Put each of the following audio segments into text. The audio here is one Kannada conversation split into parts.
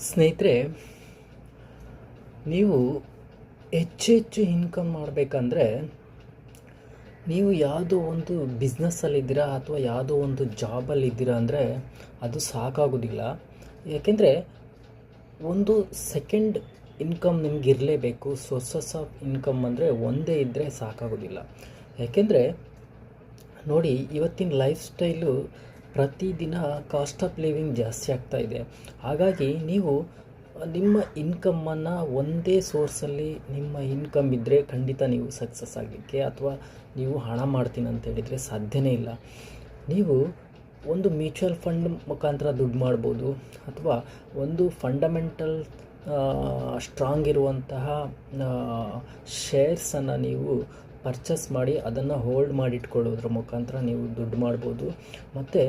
ಸ್ನೇಹಿತರೆ, ನೀವು ಹೆಚ್ಚು ಇನ್ಕಮ್ ಮಾಡಬೇಕಂದ್ರೆ ನೀವು ಯಾವುದೋ ಒಂದು ಬಿಸ್ನೆಸ್ಸಲ್ಲಿದ್ದೀರಾ ಅಥವಾ ಯಾವುದೋ ಒಂದು ಜಾಬಲ್ಲಿದ್ದೀರಾ ಅಂದರೆ ಅದು ಸಾಕಾಗೋದಿಲ್ಲ. ಯಾಕೆಂದರೆ ಒಂದು ಸೆಕೆಂಡ್ ಇನ್ಕಮ್ ನಿಮ್ಗೆ ಇರಲೇಬೇಕು. ಸೋರ್ಸಸ್ ಆಫ್ ಇನ್ಕಮ್ ಅಂದರೆ ಒಂದೇ ಇದ್ದರೆ ಸಾಕಾಗೋದಿಲ್ಲ. ಯಾಕೆಂದರೆ ನೋಡಿ, ಇವತ್ತಿನ ಲೈಫ್ ಸ್ಟೈಲು ಪ್ರತಿದಿನ ಕಾಸ್ಟ್ ಆಫ್ ಲಿವಿಂಗ್ ಜಾಸ್ತಿ ಆಗ್ತಾ ಇದೆ. ಹಾಗಾಗಿ ನೀವು ನಿಮ್ಮ ಇನ್ಕಮ್ಮನ್ನು ಒಂದೇ ಸೋರ್ಸಲ್ಲಿ ನಿಮ್ಮ ಇನ್ಕಮ್ ಇದ್ದರೆ ಖಂಡಿತ ನೀವು ಸಕ್ಸಸ್ ಆಗಲಿಕ್ಕೆ ಅಥವಾ ನೀವು ಹಣ ಮಾಡ್ತೀನಿ ಅಂತ ಹೇಳಿದರೆ ಸಾಧ್ಯನೇ ಇಲ್ಲ. ನೀವು ಒಂದು ಮ್ಯೂಚುವಲ್ ಫಂಡ್ ಮುಖಾಂತರ ದುಡ್ಡು ಮಾಡ್ಬೋದು, ಅಥವಾ ಒಂದು ಫಂಡಮೆಂಟಲ್ ಸ್ಟ್ರಾಂಗ್ ಇರುವಂತಹ ಶೇರ್ಸನ್ನು ನೀವು ಪರ್ಚೇಸ್ ಮಾಡಿ ಅದನ್ನು ಹೋಲ್ಡ್ ಮಾಡಿಟ್ಕೊಳ್ಳೋದ್ರ ಮುಖಾಂತರ ನೀವು ದುಡ್ಡು ಮಾಡ್ಬೋದು. ಮತ್ತು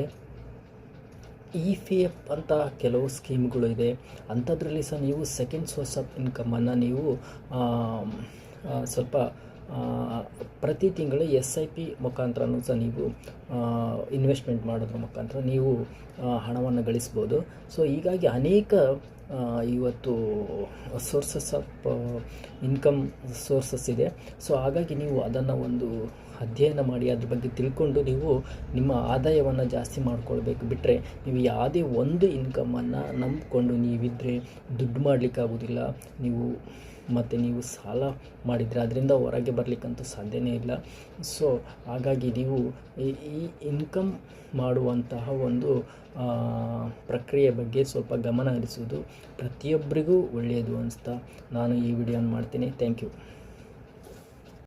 EPF ಅಂತ ಕೆಲವು ಸ್ಕೀಮ್ಗಳು ಇದೆ. ಅಂಥದ್ರಲ್ಲಿ ಸಹ ನೀವು ಸೆಕೆಂಡ್ ಸೋರ್ಸ್ ಆಫ್ ಇನ್ಕಮನ್ನು ನೀವು ಸ್ವಲ್ಪ ಪ್ರತಿ ತಿಂಗಳು SIP ಮುಖಾಂತರನೂ ಸಹ ನೀವು ಇನ್ವೆಸ್ಟ್ಮೆಂಟ್ ಮಾಡೋದ್ರ ಮುಖಾಂತರ ನೀವು ಹಣವನ್ನು ಗಳಿಸ್ಬೋದು. ಸೊ ಹೀಗಾಗಿ ಅನೇಕ ಇವತ್ತು ಸೋರ್ಸಸ್ ಆಫ್ ಇನ್ಕಮ್ ಸೋರ್ಸಸ್ ಇದೆ. ಸೊ ಹಾಗಾಗಿ ನೀವು ಅದನ್ನು ಒಂದು ಅಧ್ಯಯನ ಮಾಡಿ ಅದ್ರ ಬಗ್ಗೆ ತಿಳ್ಕೊಂಡು ನೀವು ನಿಮ್ಮ ಆದಾಯವನ್ನು ಜಾಸ್ತಿ ಮಾಡ್ಕೊಳ್ಬೇಕು. ಬಿಟ್ಟರೆ ನೀವು ಯಾವುದೇ ಒಂದು ಇನ್ಕಮನ್ನು ನಂಬಿಕೊಂಡು ನೀವಿದ್ದರೆ ದುಡ್ಡು ಮಾಡಲಿಕ್ಕಾಗೋದಿಲ್ಲ. ನೀವು ಸಾಲ ಮಾಡಿದರೆ ಅದರಿಂದ ಹೊರಗೆ ಬರಲಿಕ್ಕಂತೂ ಸಾಧ್ಯನೇ ಇಲ್ಲ. ಸೊ ಹಾಗಾಗಿ ನೀವು ಈ ಇನ್ಕಮ್ ಮಾಡುವಂತಹ ಒಂದು ಪ್ರಕ್ರಿಯೆ ಬಗ್ಗೆ ಸ್ವಲ್ಪ ಗಮನ ಹರಿಸುವುದು ಪ್ರತಿಯೊಬ್ಬರಿಗೂ ಒಳ್ಳೆಯದು ಅನಿಸ್ತಾ ನಾನು ಈ ವಿಡಿಯೋನ ಮಾಡ್ತೀನಿ. Thank you.